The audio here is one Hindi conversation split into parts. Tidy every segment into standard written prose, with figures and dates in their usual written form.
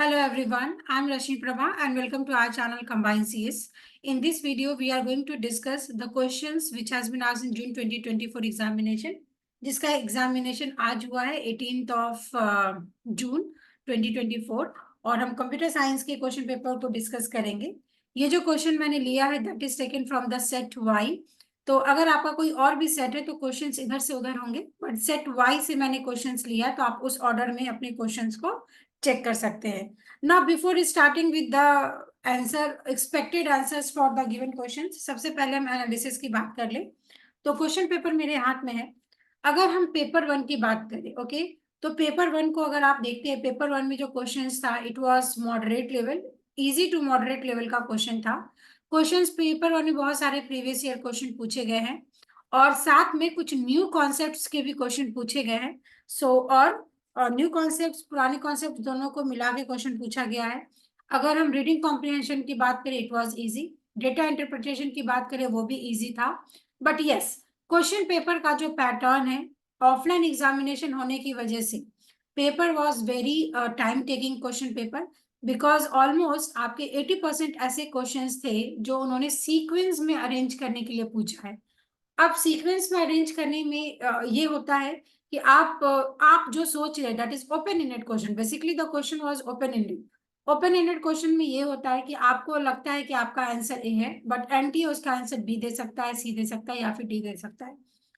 Hello everyone, I'm Rashmi Prabha and welcome to our channel Combine CS. In this video, we are going to discuss the questions which has been asked in June 2024 examination. जिसका examination आज हुआ है 18th of June 2024 और हम कंप्यूटर साइंस के क्वेश्चन पेपर को डिस्कस करेंगे। ये जो क्वेश्चन मैंने लिया है that is taken from the set Y. तो अगर आपका कोई और भी सेट है तो क्वेश्चंस इधर से उधर होंगे, बट सेट वाई से मैंने क्वेश्चंस लिया है तो आप उस ऑर्डर में अपने क्वेश्चंस को चेक कर सकते हैं। Now, before starting with the expected answers for the given questions, सबसे पहले हम एनालिसिस की बात कर ले। तो क्वेश्चन पेपर मेरे हाथ में है। अगर हम पेपर वन की बात करें, ओके, तो पेपर वन को अगर आप देखते हैं, पेपर वन में जो क्वेश्चंस था it was moderate level, easy to moderate level का क्वेश्चन था। क्वेश्चंस पेपर वन में बहुत सारे प्रीवियस ईयर क्वेश्चन पूछे गए हैं और साथ में कुछ न्यू कॉन्सेप्ट्स के भी क्वेश्चन पूछे गए हैं। और न्यू कॉन्सेप्ट्स पुराने कॉन्सेप्ट दोनों को मिला के क्वेश्चन पूछा गया है। अगर हम रीडिंग कॉम्प्रिहेंशन की बात करें it was easy, data interpretation की बात करें वो भी इजी था। बट यस, क्वेश्चन पेपर का जो पैटर्न है ऑफलाइन एग्जामिनेशन होने की वजह से paper was very time taking question paper, because almost आपके 80% ऐसे क्वेश्चंस थे जो उन्होंने सीक्वेंस में अरेंज करने के लिए पूछा है। अब सीक्वेंस में अरेंज करने में ये होता है कि आप जो सोच रहे हैं that is open ended question. Basically the question was open ended. Open ended question में ये होता है कि आपको लगता है कि आपका आंसर ए है, बट एंटी उसका आंसर बी दे सकता है, सी दे सकता है या फिर डी दे सकता है।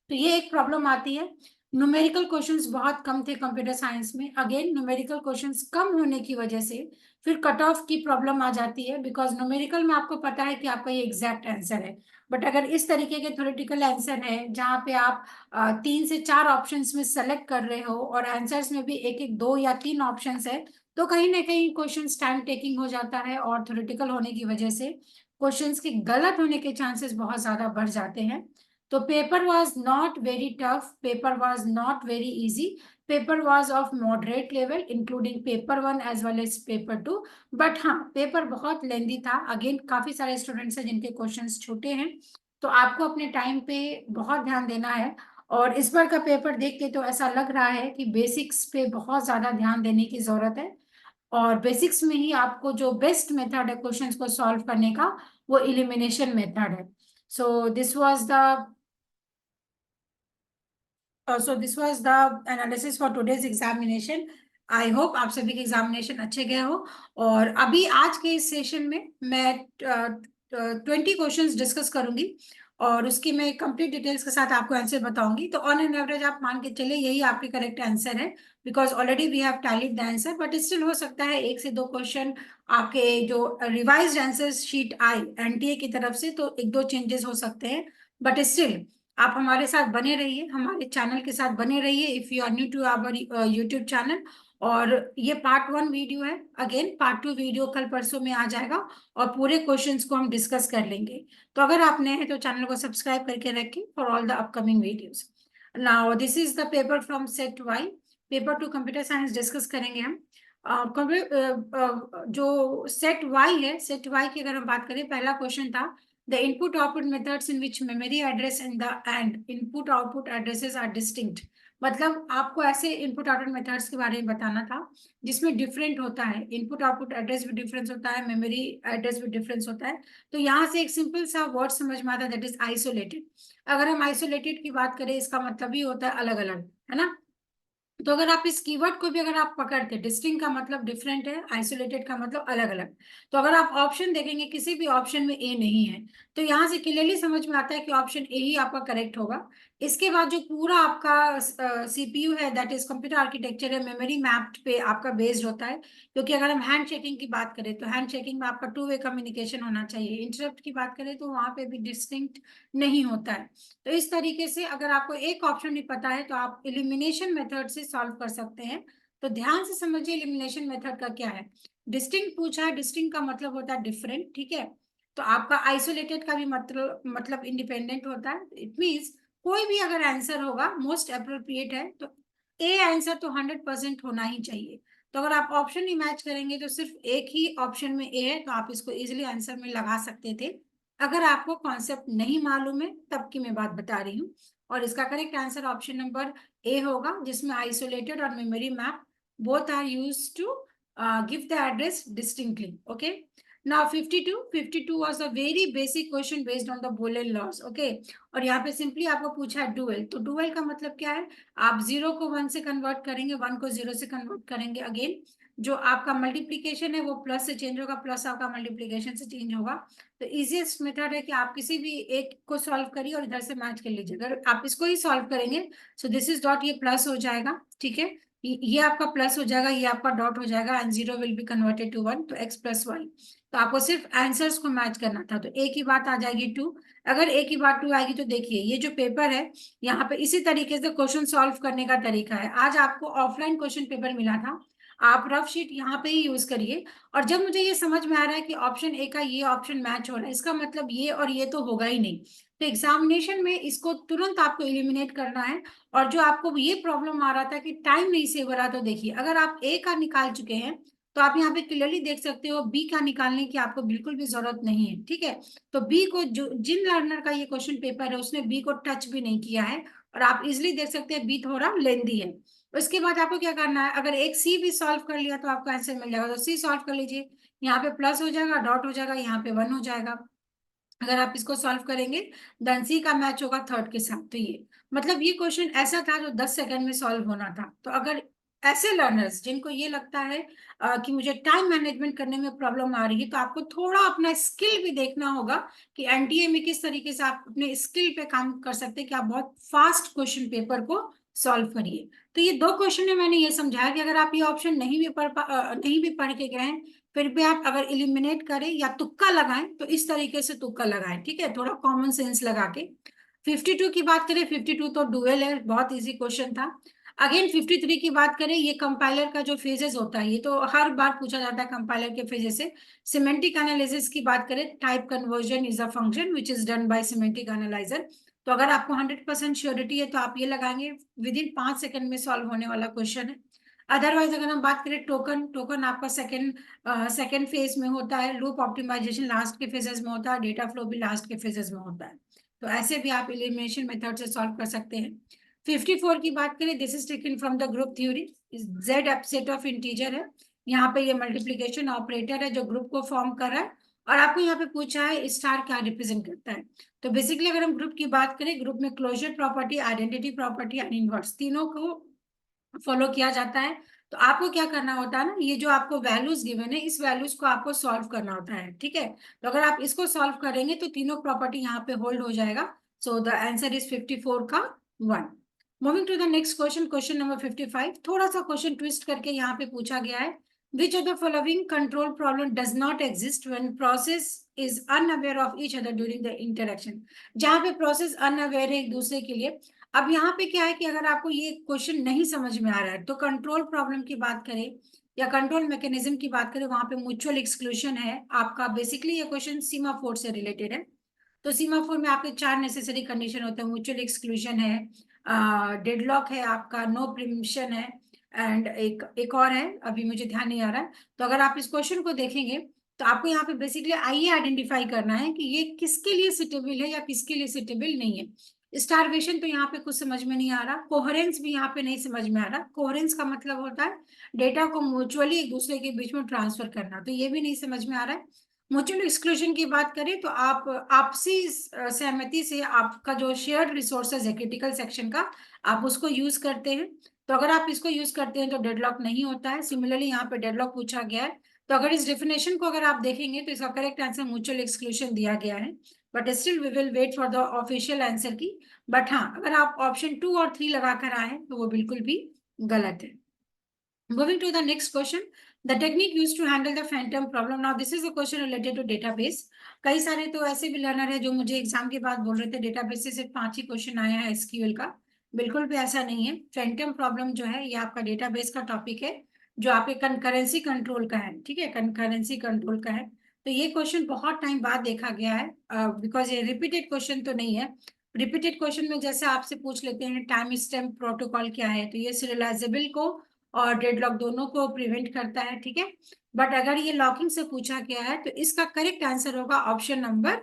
तो ये एक प्रॉब्लम आती है। न्यूमेरिकल क्वेश्चंस बहुत कम थे कंप्यूटर साइंस में। अगेन न्यूमेरिकल क्वेश्चंस कम होने की वजह से फिर कट ऑफ की प्रॉब्लम आ जाती है, बिकॉज न्यूमेरिकल में आपको पता है कि आपका ये एग्जैक्ट आंसर है। बट अगर इस तरीके के थ्योरेटिकल आंसर है जहाँ पे आप 3 से 4 ऑप्शंस में सेलेक्ट कर रहे हो और आंसर्स में भी एक एक 2 या 3 ऑप्शंस है, तो कहीं ना कहीं क्वेश्चंस टाइम टेकिंग हो जाता है और थ्योरेटिकल होने की वजह से क्वेश्चंस के गलत होने के चांसेस बहुत ज्यादा बढ़ जाते हैं। तो paper was not very tough, paper was not very easy, paper was of moderate level including paper one as well as paper two. But हाँ, पेपर बहुत लेंदी था। अगेन काफी सारे स्टूडेंट्स हैं जिनके क्वेश्चंस छोटे हैं, तो आपको अपने टाइम पे बहुत ध्यान देना है। और इस बार का पेपर देख के तो ऐसा लग रहा है कि बेसिक्स पे बहुत ज्यादा ध्यान देने की जरूरत है और बेसिक्स में ही आपको जो बेस्ट मेथड है क्वेश्चंस को सॉल्व करने का वो इलिमिनेशन मेथड है। So this was the analysis for today's examination. I hope आप सभी के एग्जामिनेशन अच्छे गए हो। और अभी आज के इस सेशन में मैं 20 क्वेश्चंस डिस्कस करूंगी और उसकी मैं कंप्लीट डिटेल्स के साथ आपको आंसर बताऊंगी। तो ऑन एन एवरेज आप मान के चलिए यही आपके करेक्ट आंसर है, because already we have tallied the answer. But still हो सकता है 1 से 2 क्वेश्चन आपके जो रिवाइज्ड आंसर शीट आई एनटीए की तरफ से तो 1-2 चेंजेस हो सकते हैं। बट स्टिल आप हमारे साथ बने रहिए, हमारे चैनल के साथ बने रहिए if you are new to our YouTube channel. और ये पार्ट 1 वीडियो है, अगेन पार्ट 2 वीडियो कल परसों में आ जाएगा और पूरे क्वेश्चंस को हम डिस्कस कर लेंगे। तो अगर आप नए हैं तो चैनल को सब्सक्राइब करके रखें for all the upcoming videos. Now this is the paper from set Y. Paper 2 computer science discuss करेंगे हम। जो सेट वाई है, सेट वाई की अगर हम बात करें, पहला क्वेश्चन था the input output methods in which memory address and input output addresses are distinct। मतलब आपको ऐसे इनपुट आउटपुट मेथड्स के बारे में बताना था जिसमें डिफरेंट होता है, इनपुट आउटपुट एड्रेस भी डिफरेंस होता है, मेमोरी एड्रेस भी डिफरेंस होता है। तो यहाँ से एक सिंपल सा वर्ड समझ में आता है दैट इज आइसोलेटेड। अगर हम आइसोलेटेड की बात करें इसका मतलब ही होता है अलग अलग, है ना। तो अगर आप इस कीवर्ड को भी अगर आप पकड़ते, डिस्टिंक्ट का मतलब डिफरेंट है, आइसोलेटेड का मतलब अलग अलग। तो अगर आप ऑप्शन देखेंगे किसी भी ऑप्शन में ए नहीं है, तो यहाँ से क्लियरली समझ में आता है कि ऑप्शन ए ही आपका करेक्ट होगा। इसके बाद जो पूरा आपका सीपीयू है दैट इज कंप्यूटर आर्किटेक्चर है, मेमोरी मैप्ड पे आपका बेस्ड होता है। क्योंकि अगर हम हैंड शेकिंग की बात करें तो हैंड शेकिंग में आपका 2 वे कम्युनिकेशन होना चाहिए। इंटरप्ट की बात करें तो वहां पे भी डिस्टिंक्ट नहीं होता है। तो इस तरीके से अगर आपको एक ऑप्शन नहीं पता है तो आप इलिमिनेशन मेथड से सॉल्व कर सकते हैं। तो ध्यान से समझिए इलिमिनेशन मेथड का क्या है। डिस्टिंक्ट पूछा है, डिस्टिंक्ट का मतलब होता है डिफरेंट, ठीक है। तो आपका आइसोलेटेड का भी मतलब इंडिपेंडेंट होता है। इट मीन्स कोई भी अगर आंसर होगा मोस्ट अप्रोप्रिएट है तो ए आंसर तो 100% होना ही चाहिए। तो अगर आप ऑप्शन ही मैच करेंगे तो सिर्फ एक ही ऑप्शन में ए है तो आप इसको इजिली आंसर में लगा सकते थे। अगर आपको कॉन्सेप्ट नहीं मालूम है तब की मैं बात बता रही हूँ। और इसका correct answer option number A होगा, जिसमें आइसोलेटेड और memory map both are used to give the address distinctly. Okay. Now 52 was a very basic question based on the Boolean laws. Okay. और यहाँ पे सिंपली आपको पूछा है डुअल, तो डुअल का मतलब क्या है, आप 0 को 1 से कन्वर्ट करेंगे, 1 को 0 से कन्वर्ट करेंगे। अगेन जो आपका मल्टीप्लीकेशन है वो प्लस से चेंज होगा, प्लस आपका मल्टीप्लीकेशन से चेंज होगा। तो इजीएस्ट मेथड है कि आप किसी भी एक को सॉल्व करिए और इधर से मैच कर लीजिए। अगर आप इसको ही सॉल्व करेंगे सो दिस इज डॉट, ये प्लस हो जाएगा, ठीक है, ये आपका प्लस हो जाएगा, ये आपका डॉट हो जाएगा, and 0 will be converted to 1, तो x प्लस वाई। तो आपको सिर्फ आंसर्स को मैच करना था, तो a की बात आ जाएगी 2। अगर a की बात 2 आएगी तो देखिए ये जो पेपर है यहाँ पे इसी तरीके से क्वेश्चन सॉल्व करने का तरीका है। आज आपको ऑफलाइन क्वेश्चन पेपर मिला था, आप रफ शीट यहाँ पे ही यूज करिए। और जब मुझे ये समझ में आ रहा है कि ऑप्शन ए का ये ऑप्शन मैच हो रहा है, इसका मतलब ये और ये तो होगा ही नहीं, तो एग्जामिनेशन में इसको तुरंत आपको एलिमिनेट करना है। और जो आपको ये प्रॉब्लम आ रहा था कि टाइम नहीं सेव हो रहा, तो देखिए अगर आप ए का निकाल चुके हैं तो आप यहाँ पे क्लियरली देख सकते हो बी का निकालने की आपको बिल्कुल भी जरूरत नहीं है, ठीक है। तो बी को, जो जिन लर्नर का ये क्वेश्चन पेपर है उसने बी को टच भी नहीं किया है, और आप इजिली देख सकते हैं बी थोड़ा लेंदी है। उसके बाद आपको क्या करना है, अगर एक सी भी सॉल्व कर लिया तो आपको आंसर मिल जाएगा, तो सी सॉल्व कर लीजिए, यहाँ पे प्लस हो जाएगा, डॉट हो जाएगा, यहाँ पे 1 हो जाएगा। अगर आप इसको सॉल्व करेंगे देन सी का मैच होगा थर्ड के साथ। तो ये मतलब ये क्वेश्चन ऐसा था जो 10 सेकंड में सॉल्व होना था। तो अगर ऐसे लर्नर्स जिनको ये लगता है कि मुझे टाइम मैनेजमेंट करने में प्रॉब्लम आ रही है, तो आपको थोड़ा अपना स्किल भी देखना होगा कि एनटीए में किस तरीके से आप अपने स्किल पे काम कर सकते हैं कि आप बहुत फास्ट क्वेश्चन पेपर को सॉल्व करिए। तो ये 2 क्वेश्चन में मैंने ये समझाया कि अगर आप ये ऑप्शन नहीं भी पढ़ के गए हैं, फिर भी आप अगर इलिमिनेट करें या तुक्का लगाएं तो इस तरीके से तुक्का लगाएं, ठीक है, थोड़ा कॉमन सेंस लगा के। 52 की बात करें, 52 तो डुअल है, बहुत इजी क्वेश्चन था। अगेन 53 की बात करें, ये कंपाइलर का जो फेजेस होता है, ये तो हर बार पूछा जाता है कंपाइलर के फेजेस से। सिमेंटिक एनालिसिस की बात करें, type conversion is a function which is done by semantic analyser. तो अगर आपको 100% श्योरिटी है तो आप ये लगाएंगे, विद इन 5 सेकंड में सॉल्व होने वाला क्वेश्चन है। अदरवाइज अगर हम बात करें टोकन, टोकन आपका सेकंड फेज में होता है, लूप ऑप्टिमाइजेशन लास्ट के फेजेस में होता है, डेटा फ्लो भी लास्ट के फेजेस में होता है। तो ऐसे भी आप एलिमिनेशन मेथड से सॉल्व कर सकते हैं। 54 की बात करें, this is taken from the group theory, Z set of integer है, यहाँ पे ये मल्टीप्लीकेशन ऑपरेटर है जो ग्रुप को फॉर्म कर रहा है। और आपको यहाँ पे पूछा है स्टार क्या रिप्रेजेंट करता है। तो बेसिकली अगर हम ग्रुप की बात करें, ग्रुप में closure property, identity property and inverse तीनों को फॉलो किया जाता है। तो आपको क्या करना होता है ना, ये जो आपको वैल्यूज गिवन है इस वैल्यूज को आपको सॉल्व करना होता है, ठीक है। तो अगर आप इसको सॉल्व करेंगे तो तीनों प्रॉपर्टी यहाँ पे होल्ड हो जाएगा। सो द आंसर इज 54 का 1। Moving to the next question, question number 55, थोड़ा सा क्वेश्चन ट्विस्ट करके यहाँ पे पूछा गया है, which of the following control problem does not exist when process is unaware of each other during the interaction. जहाँ पे प्रोसेस अनअवेयर है एक दूसरे के लिए। अब यहाँ पे क्या है कि अगर आपको ये क्वेश्चन नहीं समझ में आ रहा है तो कंट्रोल प्रॉब्लम की बात करें या कंट्रोल मैकेनिज्म की बात करें, वहां पे म्यूचुअल एक्सक्लूशन है आपका। बेसिकली ये क्वेश्चन सीमाफोर से रिलेटेड है। तो सीमाफोर में आपके 4 नेसेसरी कंडीशन होते हैं, म्यूचुअल एक्सक्लूशन है, डेडलॉक है आपका, नो प्रिम्पशन है, एंड एक और है अभी मुझे ध्यान नहीं आ रहा है। तो अगर आप इस क्वेश्चन को देखेंगे तो आपको यहाँ पे बेसिकली आइए आइडेंटिफाई करना है कि ये किसके लिए सिटेबल है या किसके लिए सिटेबल नहीं है। स्टारवेशन तो यहाँ पे कुछ समझ में नहीं आ रहा, कोहेरेंस भी यहाँ पे नहीं समझ में आ रहा। कोहेरेंस का मतलब होता है डेटा को म्यूचुअली एक दूसरे के बीच में ट्रांसफर करना, तो ये भी नहीं समझ में आ रहा है। म्यूचुअल एक्सक्लूजन की बात करें तो आप आपसी सहमति से आपका जो शेयर्ड रिसोर्सेज है क्रिटिकल सेक्शन का, आप उसको यूज करते हैं। तो अगर आप इसको यूज करते हैं तो डेडलॉक नहीं होता है। सिमिलरली यहाँ पे डेडलॉक पूछा गया है, तो अगर इस डेफिनेशन को अगर आप देखेंगे तो इसका करेक्ट आंसर म्यूचुअल एक्सक्लूजन दिया गया है। But still we will wait for the official answer key. But हाँ, अगर आप ऑप्शन 2 और 3 लगा कर आए तो वो बिल्कुल भी गलत है। Moving to the next question, the technique used to handle the phantom problem. Now this is a question related to database. कई सारे तो ऐसे भी लर्नर है जो मुझे एग्जाम के बाद बोल रहे थे डेटाबेस से सिर्फ 5 ही क्वेश्चन आया है एसक्यूएल का। बिल्कुल भी ऐसा नहीं है। फैंटम प्रॉब्लम जो है ये आपका डेटाबेस का टॉपिक है जो आपके कंकरेंसी कंट्रोल का है, ठीक है, कंकरेंसी कंट्रोल का है। तो ये क्वेश्चन बहुत टाइम बाद देखा गया है, बिकॉज ये रिपीटेड क्वेश्चन तो नहीं है। रिपीटेड क्वेश्चन में जैसे आपसे पूछ लेते हैं टाइम स्टैम्प प्रोटोकॉल क्या है, तो ये सीरियलाइजेबल को और डेडलॉक दोनों को प्रिवेंट करता है, ठीक है। बट अगर ये लॉकिंग से पूछा गया है तो इसका करेक्ट आंसर होगा option number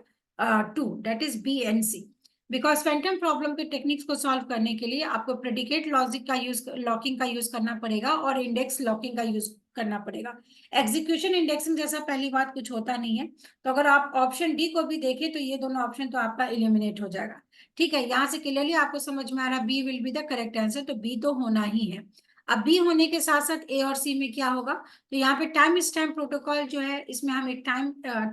2, that is B and C. Because phantom problem के टेक्निक्स को सॉल्व करने के लिए आपको प्रेडिकेट लॉजिक का यूज, लॉकिंग का यूज करना पड़ेगा और इंडेक्स लॉकिंग का यूज करना पड़ेगा। एग्जीक्यूशन इंडेक्सिंग जैसा पहली बात कुछ होता नहीं है। तो अगर आप ऑप्शन डी को भी देखें तो ये दोनों ऑप्शन तो आपका एलिमिनेट हो जाएगा। ठीक है, यहाँ से क्लियरली आपको समझ में आ रहा है B will be the correct answer, तो बी तो होना ही है। अब बी होने के साथ साथ ए और सी में क्या होगा, तो यहाँ पे टाइम स्टैम्प प्रोटोकॉल जो है, इसमें हम एक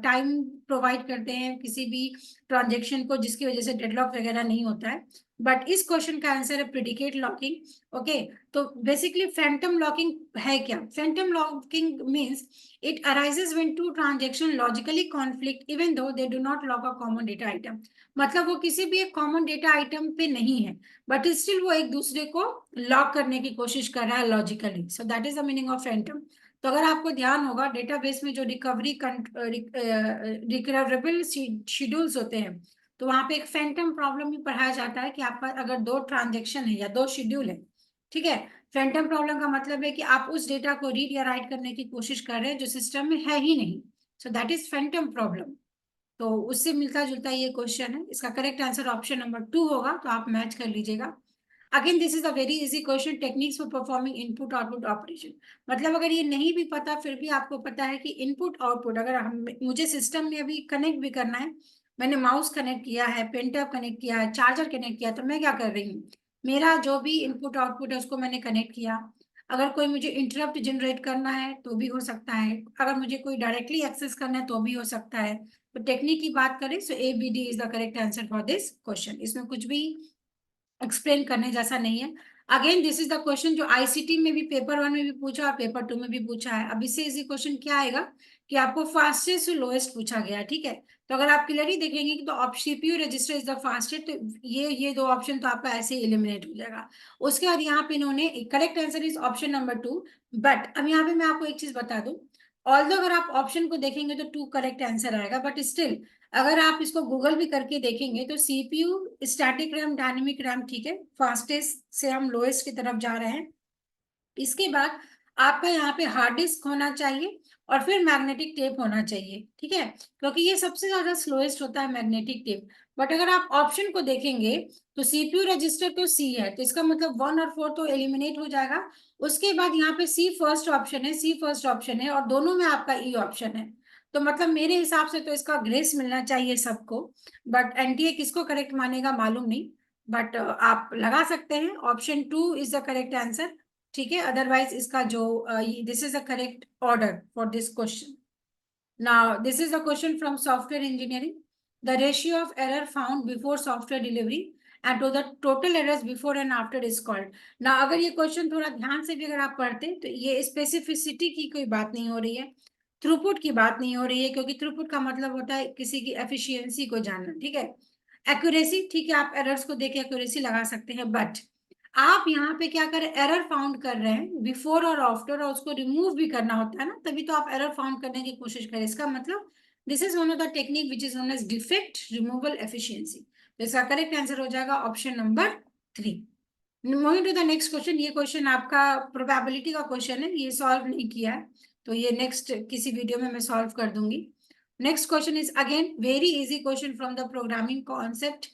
टाइम प्रोवाइड करते हैं किसी भी ट्रांजेक्शन को, जिसकी वजह से डेडलॉक वगैरह नहीं होता है। बट इस क्वेश्चन का आंसर है प्रिडिकेट लॉकिंग। ओके, तो बेसिकली फैंटम लॉकिंग है क्या? Phantom locking means it arises when two transaction logically conflict even though they do not lock a common data item. मतलब वो किसी भी एक कॉमन डेटा आइटम पे नहीं है, बट स्टिल वो एक दूसरे को लॉक करने की कोशिश कर रहा है logically. So that is the meaning of Phantom. तो अगर आपको ध्यान होगा डेटाबेस में जो रिकवरेबल शेड्यूल्स होते हैं, तो वहां पे एक फैंटम प्रॉब्लम भी पढ़ाया जाता है कि आपका अगर दो ट्रांजेक्शन है या दो शेड्यूल है, ठीक है, फैंटम प्रॉब्लम का मतलब है कि आप उस डेटा को रीड या राइट करने की कोशिश कर रहे हैं जो सिस्टम में है ही नहीं। So that is Phantom problem. तो उससे मिलता जुलता ये क्वेश्चन है, इसका करेक्ट आंसर ऑप्शन नंबर 2 होगा, तो आप मैच कर लीजिएगा। Again this is a very easy question, techniques for performing input output operation. मतलब अगर ये नहीं भी पता फिर भी आपको पता है कि इनपुट आउटपुट, अगर मुझे सिस्टम में अभी कनेक्ट भी करना है, मैंने माउस कनेक्ट किया है, पेनटैब कनेक्ट किया है, चार्जर कनेक्ट किया, तो मैं क्या कर रही हूँ, मेरा जो भी इनपुट आउटपुट है उसको मैंने कनेक्ट किया। अगर कोई मुझे इंटरप्ट जनरेट करना है तो भी हो सकता है, अगर मुझे कोई डायरेक्टली एक्सेस करना है तो भी हो सकता है। तो टेक्निक की बात करें so A B D is the correct answer for this question. इसमें कुछ भी एक्सप्लेन करने जैसा नहीं है। Again this is the question जो आईसीटी में भी पेपर 1 में भी पूछा और पेपर 2 में भी पूछा है। अब इससे इजी क्वेश्चन क्या आएगा कि आपको फास्टेस्ट से लोएस्ट पूछा गया है, ठीक है। तो अगर आप क्लियरली देखेंगे कि तो आप CPU register is the fastest, तो ये दो ऑप्शन तो आपका ऐसे एलिमिनेट हो जाएगा। उसके बाद यहाँ पे इन्होंने correct answer is option number 2। But अब यहाँ पे मैं आपको एक चीज बता दूं, ऑल्दो अगर आप ऑप्शन को देखेंगे तो 2 करेक्ट आंसर आएगा, बट स्टिल अगर आप इसको गूगल भी करके देखेंगे तो CPU static RAM dynamic RAM, ठीक है, फास्टेस्ट से हम लोएस्ट की तरफ जा रहे हैं। इसके बाद आपका यहाँ पे हार्ड डिस्क होना चाहिए और फिर मैग्नेटिक टेप होना चाहिए, ठीक है, क्योंकि ये सबसे ज्यादा स्लोएस्ट होता है मैग्नेटिक टेप। बट अगर आप ऑप्शन को देखेंगे तो सीपीयू रजिस्टर तो सी है, तो इसका मतलब 1 और 4 तो एलिमिनेट हो जाएगा। उसके बाद यहाँ पे सी फर्स्ट ऑप्शन है, सी फर्स्ट ऑप्शन है, और दोनों में आपका ई ऑप्शन है। तो मतलब मेरे हिसाब से तो इसका ग्रेस मिलना चाहिए सबको। बट एनटीए किसको करेक्ट मानेगा मालूम नहीं, बट आप लगा सकते हैं option 2 is the correct answer, ठीक है। अदरवाइज इसका जो this is the correct order for this question. Now this is the question from software engineering, the ratio of error found before software delivery and to the total errors before and after is called. ना अगर ये क्वेश्चन थोड़ा ध्यान से भी अगर आप पढ़ते तो ये स्पेसिफिसिटी की कोई बात नहीं हो रही है, थ्रूपुट की बात नहीं हो रही है, क्योंकि थ्रूपुट का मतलब होता है किसी की एफिशिएंसी को जानना, ठीक है। एक्यूरेसी, ठीक है, आप एरर्स को देख के एक्यूरेसी लगा सकते हैं, बट आप यहाँ पे क्या करें, एरर फाउंड कर रहे हैं बिफोर और आफ्टर, और उसको रिमूव भी करना होता है ना, तभी तो आप एरर फाउंड करने की कोशिश करें। इसका मतलब this is one of the technique which is known as defect removal efficiency. तो इसका करेक्ट आंसर हो जाएगा option number 3। Moving to the next question, ये क्वेश्चन आपका प्रोबेबिलिटी का क्वेश्चन है, ये सॉल्व नहीं किया है, तो ये नेक्स्ट किसी वीडियो में मैं सॉल्व कर दूंगी। Next question is again very easy question from the programming concept.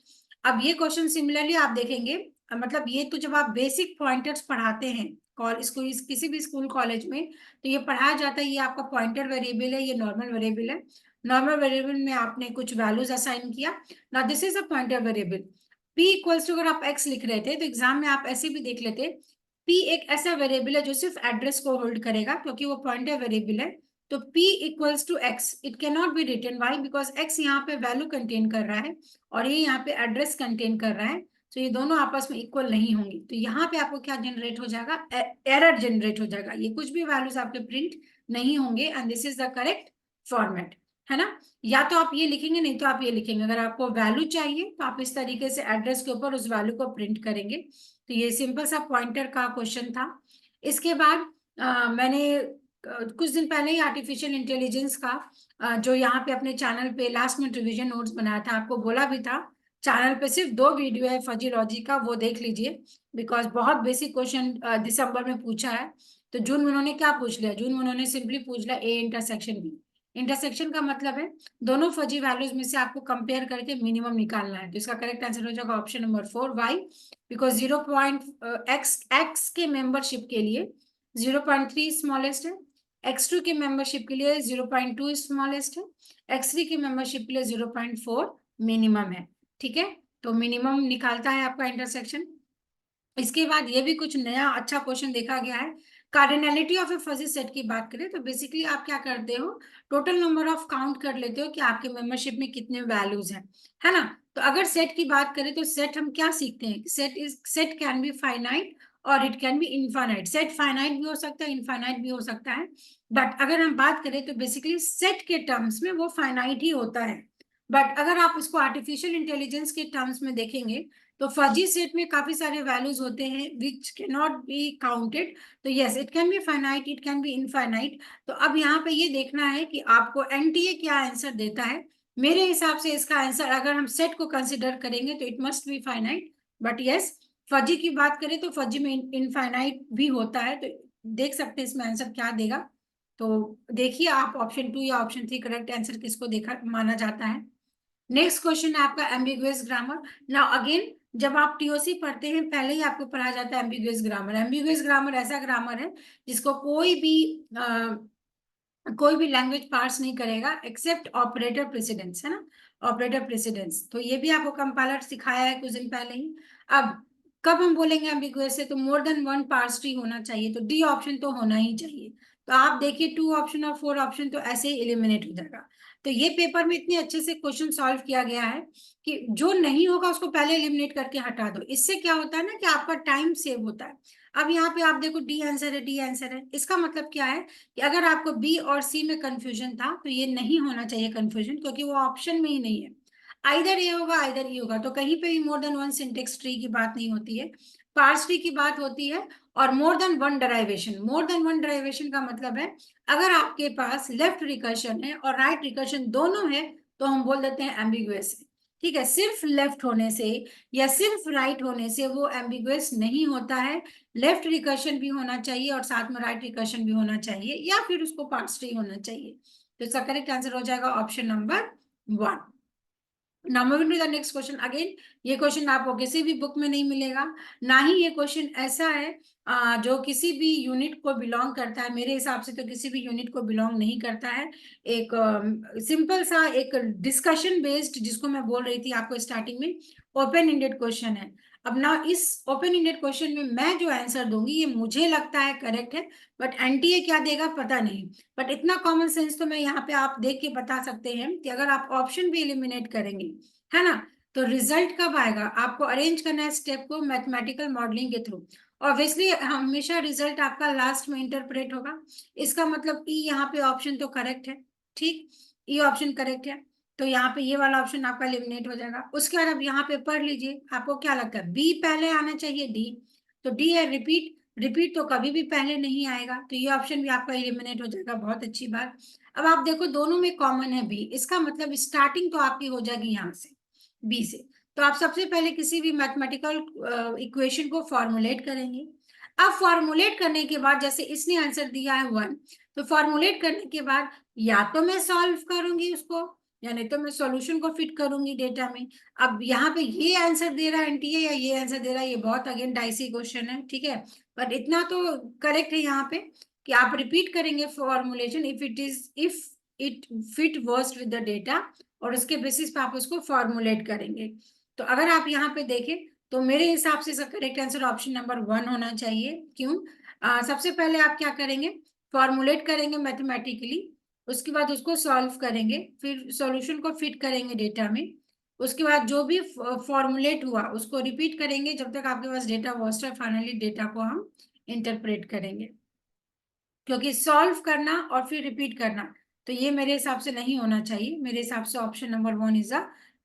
अब ये क्वेश्चन सिमिलरली आप देखेंगे, मतलब ये तो जब आप बेसिक पॉइंटर्स पढ़ाते हैं किसी भी स्कूल कॉलेज में, तो ये पढ़ाया जाता है, ये आपका पॉइंटर वेरिएबल है, ये नॉर्मल वेरिएबल है। नॉर्मल वेरिएबल में आपने कुछ वैल्यूज असाइन किया, ना this is a pointer variable. p equals to, अगर आप x लिख रहे थे तो एग्जाम में आप ऐसे भी देख लेते, p एक ऐसा वेरिएबल है जो सिर्फ एड्रेस को होल्ड करेगा, क्योंकि वो पॉइंटर वेरिएबल है। तो p equals to x, it can not be written, why, because x यहाँ पे वैल्यू कंटेन कर रहा है और ये यहाँ पे एड्रेस कंटेन कर रहा है, तो ये दोनों आपस में इक्वल नहीं होंगे। तो यहाँ पे आपको क्या जनरेट हो जाएगा, एरर जनरेट हो जाएगा, ये कुछ भी वैल्यूज आपके प्रिंट नहीं होंगे, and this is the correct format, है ना। या तो आप ये लिखेंगे, नहीं तो आप ये लिखेंगे। अगर आपको वैल्यू चाहिए तो आप इस तरीके से एड्रेस के ऊपर उस वैल्यू को प्रिंट करेंगे। तो ये सिंपल सा पॉइंटर का क्वेश्चन था। इसके बाद मैंने कुछ दिन पहले ही आर्टिफिशियल इंटेलिजेंस का जो यहाँ पे अपने चैनल पे लास्ट मिनट रिवीजन नोट्स बनाया था, आपको बोला भी था चैनल पे सिर्फ 2 वीडियो है फजी लॉजी का, वो देख लीजिए, बिकॉज बहुत बेसिक क्वेश्चन दिसंबर में पूछा है। तो जून में उन्होंने क्या पूछ लिया, जून में उन्होंने सिंपली पूछ लिया ए इंटरसेक्शन बी। इंटरसेक्शन का मतलब है दोनों फजी वैल्यूज में से आपको कंपेयर करके मिनिमम निकालना है। तो इसका करेक्ट आंसर हो जाएगा option number 4, Y, because 0.x के मेंबरशिप के लिए 0.3 स्मॉलेस्ट है, X2 की मेंबरशिप के लिए 0.2 स्मॉलेस्ट है, X3 की मेंबरशिप के लिए 0.4 मिनिमम है। ठीक है, तो मिनिमम निकालता है आपका इंटरसेक्शन। इसके बाद ये भी कुछ नया अच्छा क्वेश्चन देखा गया है। Cardinality of A fuzzy set की बात करें तो बेसिकली आप क्या करते हो, टोटल नंबर ऑफ काउंट कर लेते हो कि आपके मेंबरशिप में कितने वैल्यूज हैं, है ना। तो अगर सेट की बात करें तो सेट हम क्या सीखते हैं, सेट कैन बी फाइनाइट और it can be infinite. Set finite भी हो सकता है, इनफाइनाइट भी हो सकता है, बट अगर हम बात करें तो बेसिकली सेट के टर्म्स में वो फाइनाइट ही होता है। बट अगर आप उसको आर्टिफिशियल इंटेलिजेंस के टर्म्स में देखेंगे तो फजी सेट में काफी सारे वैल्यूज होते हैं which can not be counted. तो yes, it can be finite, it can be infinite. तो अब यहाँ पे ये देखना है कि आपको एनटीए क्या आंसर देता है। मेरे हिसाब से इसका आंसर अगर हम सेट को कंसिडर करेंगे तो it must be finite, but yes fuzzy की बात करें तो फजी में इनफाइनाइट भी होता है। तो देख सकते हैं इसमें आंसर क्या देगा। तो देखिए आप ऑप्शन 2 या ऑप्शन 3 करेक्ट आंसर किसको देखा माना जाता है। नेक्स्ट क्वेश्चन है आपका एम्बिगुअस ग्रामर। नाउ अगेन जब आप टीओसी पढ़ते हैं पहले ही आपको पढ़ा जाता है एम्बिगुअस ग्रामर। एम्बिगुअस ग्रामर ऐसा ग्रामर है जिसको कोई भी लैंग्वेज पार्स नहीं करेगा एक्सेप्ट ऑपरेटर प्रेसिडेंस, है ना, ऑपरेटर प्रेसिडेंस। तो ये भी आपको कंपाइलर सिखाया है कुछ दिन पहले ही। अब कब हम बोलेंगे एम्बिगुअस है तो more than one parse tree होना चाहिए, तो डी ऑप्शन तो होना ही चाहिए। तो आप देखिए 2 ऑप्शन और 4 ऑप्शन तो ऐसे ही एलिमिनेट हो जाएगा। तो ये पेपर में इतने अच्छे से क्वेश्चन सॉल्व किया गया है कि जो नहीं होगा उसको पहले एलिमिनेट करके हटा दो। इससे क्या होता है ना कि आपका टाइम सेव होता है। अब यहाँ पे आप देखो डी आंसर है, डी आंसर है, इसका मतलब क्या है कि अगर आपको बी और सी में कंफ्यूजन था तो ये नहीं होना चाहिए कंफ्यूजन, क्योंकि वो ऑप्शन में ही नहीं है। आइदर ये होगा आइदर ये होगा, तो कहीं पे भी more than one syntax tree की बात नहीं होती है, पार्स ट्री की बात होती है। और more than one derivation, more than one derivation का मतलब है अगर आपके पास लेफ्ट रिकर्शन है और राइट रिकर्शन दोनों है तो हम बोल देते हैं एम्बिगुअस है। ठीक है, सिर्फ लेफ्ट होने से या सिर्फ राइट होने से वो एम्बिगुअस नहीं होता है। लेफ्ट रिकर्शन भी होना चाहिए और साथ में राइट रिकर्शन भी होना चाहिए या फिर उसको पार्ट्स ट्री होना चाहिए। तो इसका करेक्ट आंसर हो जाएगा option number 1। Now moving to the next question. Again ये क्वेश्चन आपको किसी भी बुक में नहीं मिलेगा, ना ही ये क्वेश्चन ऐसा है जो किसी भी यूनिट को बिलोंग करता है। मेरे हिसाब से तो किसी भी यूनिट को बिलोंग नहीं करता है। एक सिंपल सा एक डिस्कशन बेस्ड, जिसको मैं बोल रही थी आपको स्टार्टिंग में, ओपन एंडेड क्वेश्चन है। अब ना इस ओपन एंडेड क्वेश्चन में मैं जो आंसर दूंगी ये मुझे लगता है करेक्ट है, बट एनटीए क्या देगा पता नहीं। बट इतना कॉमन सेंस तो मैं यहाँ पे आप देख के बता सकते हैं कि अगर आप ऑप्शन भी एलिमिनेट करेंगे, है ना, तो रिजल्ट कब आएगा, आपको अरेंज करना है स्टेप को मैथमेटिकल मॉडलिंग के थ्रू। ऑब्वियसली हमेशा रिजल्ट आपका लास्ट में इंटरप्रेट होगा। इसका मतलब ई यहाँ पे ऑप्शन तो करेक्ट है, ठीक, ई ऑप्शन करेक्ट है। तो यहाँ पे ये वाला ऑप्शन आपका एलिमिनेट हो जाएगा। उसके बाद अब यहाँ पे पढ़ लीजिए, आपको क्या लगता है बी पहले आना चाहिए, डी, तो डी है रिपीट। रिपीट तो कभी भी पहले नहीं आएगा, तो ये ऑप्शन भी आपका एलिमिनेट हो जाएगा, बहुत अच्छी बात। अब आप देखो दोनों में कॉमन है बी, इसका मतलब स्टार्टिंग तो आपकी हो जाएगी यहाँ से, बी से। तो आप सबसे पहले किसी भी मैथमेटिकल इक्वेशन को फॉर्मुलेट करेंगे। अब फॉर्मुलेट करने के बाद जैसे इसने आंसर दिया है 1, तो फॉर्मुलेट करने के बाद या तो मैं सॉल्व करूंगी उसको या नहीं तो मैं सॉल्यूशन को फिट करूंगी डेटा में। अब यहाँ पे ये आंसर दे रहा है एनटीए या ये आंसर दे रहा है, ये बहुत अगेन डाइसी क्वेश्चन है, ठीक है। बट इतना तो करेक्ट है यहाँ पे कि आप रिपीट करेंगे formulation if it fit worst with the data, और उसके बेसिस पे आप उसको फॉर्मुलेट करेंगे। तो अगर आप यहाँ पे देखें तो मेरे हिसाब से इसका करेक्ट आंसर ऑप्शन नंबर 1 होना चाहिए। क्यों? सबसे पहले आप क्या करेंगे, फॉर्मुलेट करेंगे मैथमेटिकली, उसके बाद उसको सॉल्व करेंगे, फिर सॉल्यूशन को फिट करेंगे डेटा में। उसके बाद जो भी फॉर्मुलेट हुआ उसको रिपीट करेंगे जब तक आपके पास डेटा वॉस्ट है, फाइनली डेटा को हम इंटरप्रेट करेंगे। क्योंकि सॉल्व करना और फिर रिपीट करना तो ये मेरे हिसाब से नहीं होना चाहिए। मेरे हिसाब से option number 1 is a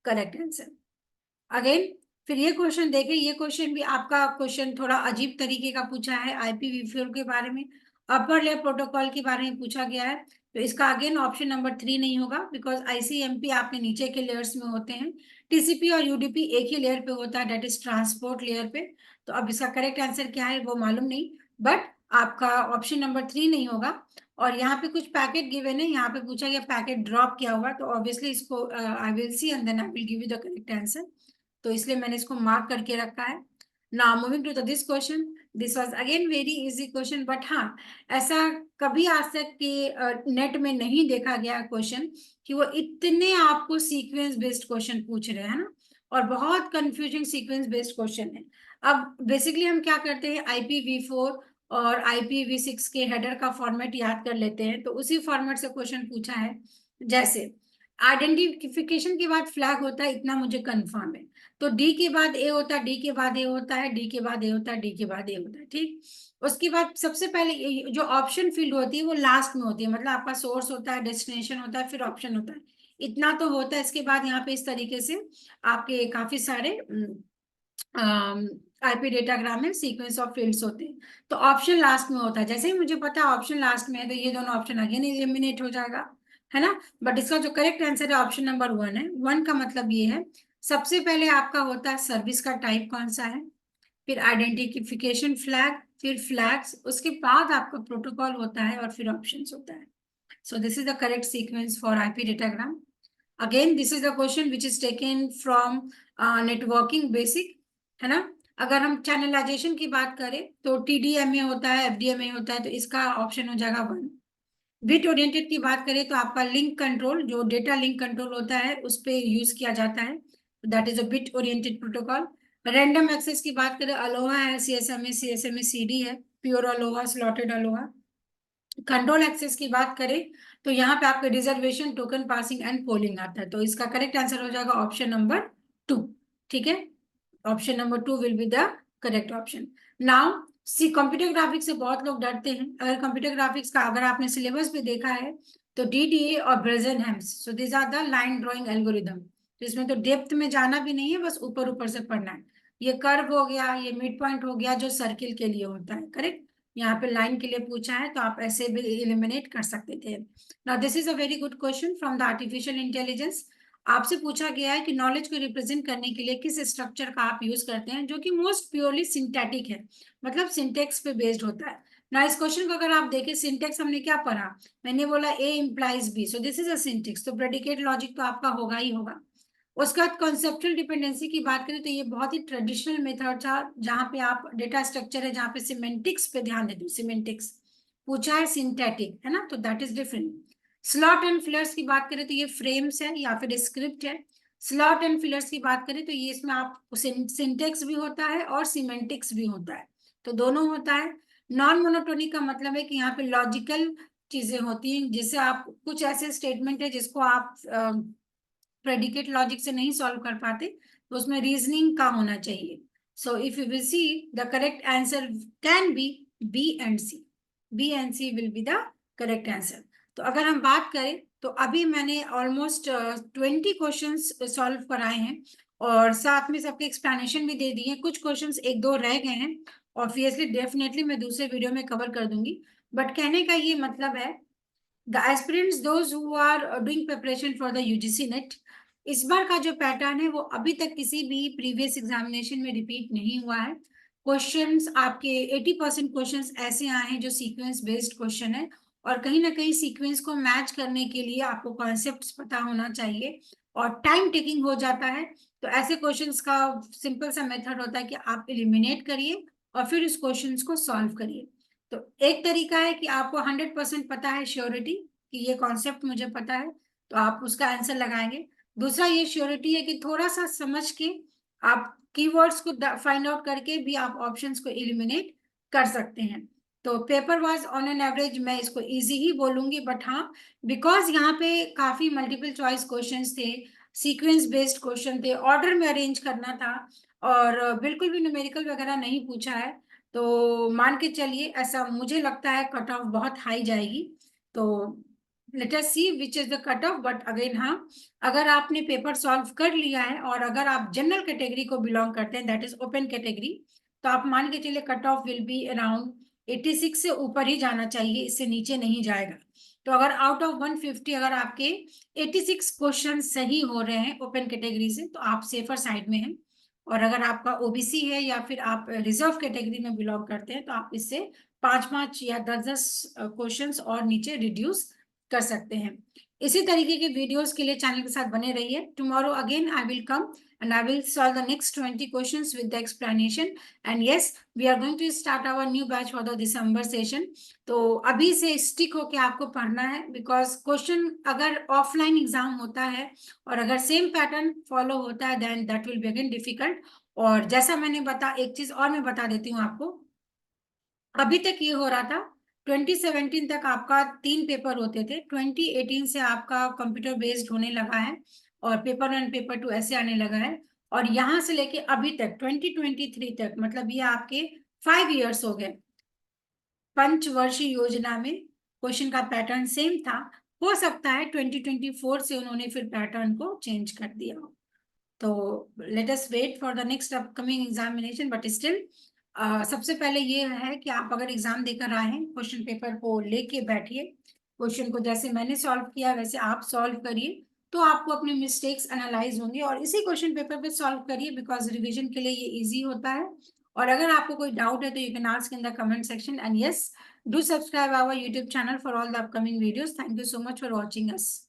correct answer. Again फिर ये क्वेश्चन देखें, ये क्वेश्चन भी आपका क्वेश्चन थोड़ा अजीब तरीके का पूछा है, IPv4 के बारे में, अपर लेयर प्रोटोकॉल के बारे में पूछा गया है। तो इसका अगेन ऑप्शन नंबर 3 नहीं होगा, बिकॉज ICMP आपने नीचे के लेयर्स में होते हैं, TCP और UDP एक ही लेयर पे होता है, डेट इज ट्रांसपोर्ट लेयर पे। तो अब इसका करेक्ट आंसर क्या है वो मालूम नहीं, बट आपका ऑप्शन नंबर 3 नहीं होगा। और यहाँ पे कुछ पैकेट गिवन है, यहाँ पे पूछा गया पैकेट ड्रॉप किया हुआ, तो ऑब्वियसली इसको I will see and then I will give you the correct answer. तो इसलिए मैंने इसको मार्क करके रखा है। Now moving to this question, this was again very easy question, but हाँ, ऐसा कभी आज तक के नेट में नहीं देखा गया क्वेश्चन कि वो इतने आपको सीक्वेंस बेस्ड क्वेश्चन पूछ रहे हैं ना, और बहुत कंफ्यूजिंग सीक्वेंस बेस्ड क्वेश्चन है। अब बेसिकली हम क्या करते हैं, IPv4 और IPv6 के हेडर का फॉर्मेट याद कर लेते हैं, तो उसी फॉर्मेट से क्वेश्चन पूछा है। जैसे आइडेंटिफिकेशन के बाद फ्लैग होता है, इतना मुझे कंफर्म है। तो डी के बाद ए होता है, डी के बाद ए होता है, डी के बाद ए होता है, डी के बाद ए होता है, ठीक। उसके बाद सबसे पहले जो ऑप्शन फील्ड होती है वो लास्ट में होती है, मतलब आपका सोर्स होता है, डेस्टिनेशन होता है, फिर ऑप्शन होता है, इतना तो होता है। इसके बाद यहाँ पे इस तरीके से आपके काफी सारे IP डेटाग्राम में सीक्वेंस ऑफ फील्ड्स होते हैं। तो ऑप्शन लास्ट में होता है, जैसे ही मुझे पता है ऑप्शन लास्ट में है, तो ये दोनों ऑप्शन अगेन एलिमिनेट हो जाएगा, है ना। बट इसका जो करेक्ट आंसर है ऑप्शन नंबर 1 है। 1 का मतलब ये है, सबसे पहले आपका होता है सर्विस का टाइप कौन सा है, फिर आइडेंटिफिकेशन फ्लैग, फिर फ्लैग्स, उसके बाद आपका प्रोटोकॉल होता है, और फिर ऑप्शंस होता है। So this is the correct sequence for IP datagram. Again, this is the question which is taken from networking basic, है ना। अगर हम चैनलाइजेशन की बात करें तो TDMA होता है, FDMA होता है, तो इसका ऑप्शन हो जाएगा 1। बिट ओरिएंटेड की बात करें तो आपका लिंक कंट्रोल, जो डेटा लिंक कंट्रोल होता है, उस पर यूज किया जाता है, that is a bit oriented protocol. Random access की बात करें, अलोहा है, CSMA CD है, pure aloha, slotted aloha. Control access की बात करें तो यहाँ पे आपके reservation, token passing and polling आता है, तो इसका करेक्ट आंसर हो जाएगा ऑप्शन नंबर 2, ठीक है। Option number 2 will be the correct option. Now see, computer graphics से बहुत लोग डरते हैं। अगर कंप्यूटर ग्राफिक्स का अगर आपने सिलेबस भी देखा है तो DDA और Bresenham's, so this are the line drawing algorithm. तो इसमें तो डेप्थ में जाना भी नहीं है, बस ऊपर ऊपर से पढ़ना है। ये कर्व हो गया, ये मिड पॉइंट हो गया, जो सर्किल के लिए होता है, करेक्ट। यहाँ पे लाइन के लिए पूछा है, तो आप ऐसे भी एलिमिनेट कर सकते थे। Now this is a very good question from the artificial intelligence. आपसे पूछा गया है कि नॉलेज को रिप्रेजेंट करने के लिए किस स्ट्रक्चर का आप यूज करते हैं, जो कि मोस्ट प्योरली सिंथेटिक है, मतलब सिंटेक्स पे बेस्ड होता है ना। इस क्वेश्चन को अगर आप देखें, सिंटेक्स हमने क्या पढ़ा, मैंने बोला A implies B, so this is a syntax, तो प्रेडिकेट लॉजिक तो आपका होगा ही होगा। उसके बाद कॉन्सेप्चुअल डिपेंडेंसी की बात करें तो ये बहुत ही ट्रेडिशनल मेथड था, जहां पे आप डेटा स्ट्रक्चर है, जहां पे सिमेंटिक्स पे ध्यान देते हो, सिमेंटिक्स पूछा है, सिंथेटिक है ना, तो that is different. Slot and fillers की बात करें तो ये फ्रेम्स है या फिर स्क्रिप्ट है। स्लॉट एंड फिलर्स की बात करें तो ये इसमें आप सिंटेक्स भी होता है और सिमेंटिक्स भी होता है, तो दोनों होता है। नॉन मोनोटोनिक का मतलब है कि यहाँ पे लॉजिकल चीजें होती हैं, जिससे आप कुछ ऐसे स्टेटमेंट है जिसको आप प्रेडिकेट लॉजिक से नहीं सॉल्व कर पाते, तो उसमें रीजनिंग का होना चाहिए। So if you will see, the correct answer can be B and C। B and C will be the correct answer. तो अगर हम बात करें तो अभी मैंने ऑलमोस्ट 20 क्वेश्चन सॉल्व कराए हैं, और साथ में सबके एक्सप्लेनेशन भी दे दिए हैं। कुछ क्वेश्चंस एक दो रह गए हैं, ऑब्वियसली डेफिनेटली मैं दूसरे वीडियो में कवर कर दूंगी। बट कहने का ये मतलब है, the aspirants those who are doing preparation for the UGC net, इस बार का जो पैटर्न है वो अभी तक किसी भी प्रीवियस एग्जामिनेशन में रिपीट नहीं हुआ है। क्वेश्चंस आपके 80% क्वेश्चंस ऐसे आए हैं जो सीक्वेंस बेस्ड क्वेश्चन है, और कहीं ना कहीं सीक्वेंस को मैच करने के लिए आपको कॉन्सेप्ट्स पता होना चाहिए, और टाइम टेकिंग हो जाता है। तो ऐसे क्वेश्चंस का सिंपल सा मेथड होता है कि आप एलिमिनेट करिए और फिर इस क्वेश्चंस को सॉल्व करिए। तो एक तरीका है कि आपको 100% पता है, श्योरिटी कि ये कॉन्सेप्ट मुझे पता है, तो आप उसका आंसर लगाएंगे। दूसरा ये श्योरिटी है कि थोड़ा सा समझ के आप कीवर्ड्स को फाइंड आउट करके भी आप ऑप्शंस को एलिमिनेट कर सकते हैं। तो paper wise on an average मैं इसको इजी ही बोलूंगी, बट हाँ, बिकॉज यहाँ पे काफी मल्टीपल चॉइस क्वेश्चंस थे, सीक्वेंस बेस्ड क्वेश्चन थे, ऑर्डर में अरेंज करना था, और बिल्कुल भी न्यूमेरिकल वगैरह नहीं पूछा है, तो मान के चलिए ऐसा मुझे लगता है कट ऑफ बहुत हाई जाएगी। तो let us see which is the cut off. But again हाँ, अगर आपने पेपर सॉल्व कर लिया है और अगर आप जनरल कैटेगरी को बिलोंग करते हैं, दैट इज ओपन कैटेगरी, तो आप मान के चलिए cut off will be around 86 से ऊपर ही जाना चाहिए, इससे नीचे नहीं जाएगा। तो अगर आउट ऑफ 150 अगर आपके 86 क्वेश्चन सही हो रहे हैं ओपन कैटेगरी से, तो आप सेफर साइड में हैं। और अगर आपका OBC है या फिर आप रिजर्व कैटेगरी में बिलोंग करते हैं, तो आप इससे 5-5 या 10-10 क्वेश्चंस और नीचे रिड्यूस कर सकते हैं। इसी तरीके के वीडियोस के लिए चैनल के साथ बने रहिए। Tomorrow again I will come and I will solve the next 20 questions with the explanation. And yes, we are going to start our new batch for the December session. तो अभी से स्टिक होके आपको पढ़ना है, बिकॉज क्वेश्चन अगर ऑफलाइन एग्जाम होता है और अगर सेम पैटर्न फॉलो होता है then that will be again difficult. और जैसा मैंने एक चीज और मैं बता देती हूँ आपको। अभी तक ये हो रहा था, 2017 तक आपका 3 पेपर होते थे, 2018 से आपका कंप्यूटर बेस्ड होने लगा है और पेपर 1 पेपर 2 ऐसे आने लगा है। और यहाँ से लेके अभी तक 2023 तक, मतलब ये आपके 5 इयर्स हो गए। पंचवर्षीय योजना में क्वेश्चन का पैटर्न सेम था। हो सकता है 2024 से उन्होंने फिर पैटर्न को चेंज कर दिया हो। तो let us wait for the next upcoming examination, but still सबसे पहले ये है कि आप अगर एग्जाम देकर आए हैं, क्वेश्चन पेपर को लेके बैठिए। क्वेश्चन को जैसे मैंने सॉल्व किया वैसे आप सॉल्व करिए, तो आपको अपने मिस्टेक्स एनालाइज होंगे और इसी क्वेश्चन पेपर पे सॉल्व करिए, बिकॉज रिवीजन के लिए ये इजी होता है। और अगर आपको कोई डाउट है तो you can ask in the comment section. And yes, do subscribe our YouTube channel for all the upcoming videos. Thank you so much for watching us.